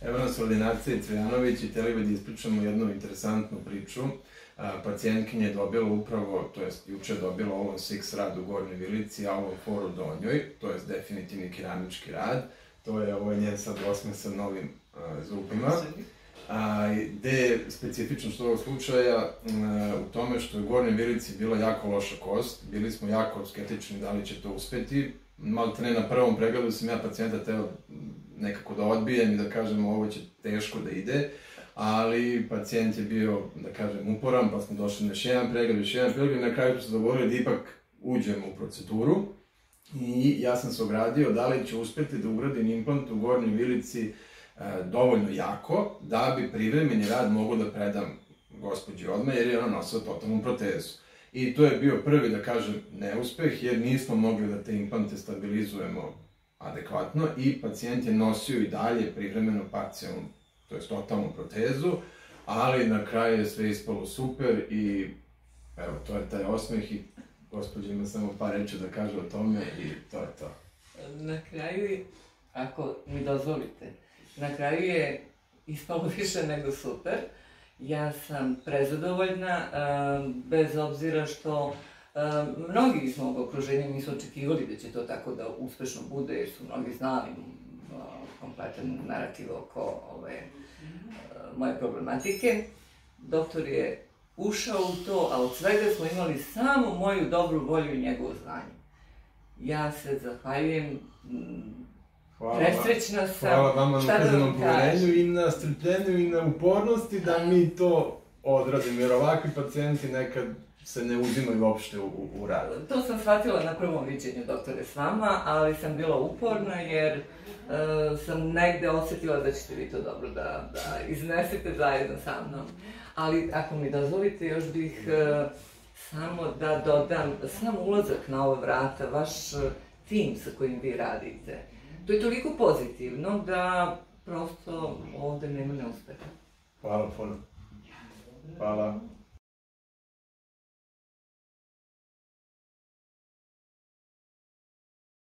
Evo nas ordinacije Cvijanović i htjeli bi da ispričamo jednu interesantnu priču. Pacijentkinja je dobila upravo, to jest juče je dobila All on 6 rad u Gornjoj Vilici, a All on 4 u Donjoj, to jest definitivni keramički rad. To je ovo njen sad osmeh sa novim zubima. Gde je specifičnost ovog slučaja u tome što je u Gornjoj Vilici bila jako loša kost. Bili smo jako skeptični da li će to uspeti. Malo te ne, na prvom pregledu sam ja pacijenta teo nekako da odbijem i da kažem ovo će teško da ide, ali pacijent je bio, da kažem, uporan, pa smo došli na još jedan pregled i na kraju su se dogovorili da ipak uđemo u proceduru i ja sam se ogradio da li će uspeti da ugradim implant u Gornjoj Vilici dovoljno jako da bi privremeni rad mogu da predam gospođi odmah jer je ona nosila totalnu protezu. I to je bio prvi, da kažem, neuspeh jer nismo mogli da te implante stabilizujemo adekvatno i pacijent je nosio i dalje privremeno parcijalnu, to je totalnu protezu, ali na kraju je sve ispalo super i evo, to je taj osmeh i gospođa ima samo par reči da kaže o tome i to je to. Na kraju, ako mi dozvolite, na kraju je ispalo više nego super. Ja sam prezadovoljna, bez obzira što mnogi iz mog okruženja nisu očekivali da će to tako da uspešno bude, jer su mnogi znali kompletan narativ oko moje problematike. Doktor je ušao u to, a od svega smo imali samo moju dobru volju i njegovo znanje. Ja se zahvaljujem, presrećna sam. Hvala vama na ukazanom poverenju i na strpljenju i na upornosti da mi to odradimo, jer ovakvi pacijenti nekad se ne uzimaju uopšte u rad. To sam shvatila na prvom viđenju, doktore, s vama, ali sam bila uporna jer sam negde osjetila da ćete vi to dobro da iznesete zajedno sa mnom. Ali ako mi dozvolite, još bih samo da dodam, sam ulazak na ova vrata, vaš tim sa kojim vi radite, to je toliko pozitivno da prosto ovde nema neuspeha. Hvala puno. Hvala.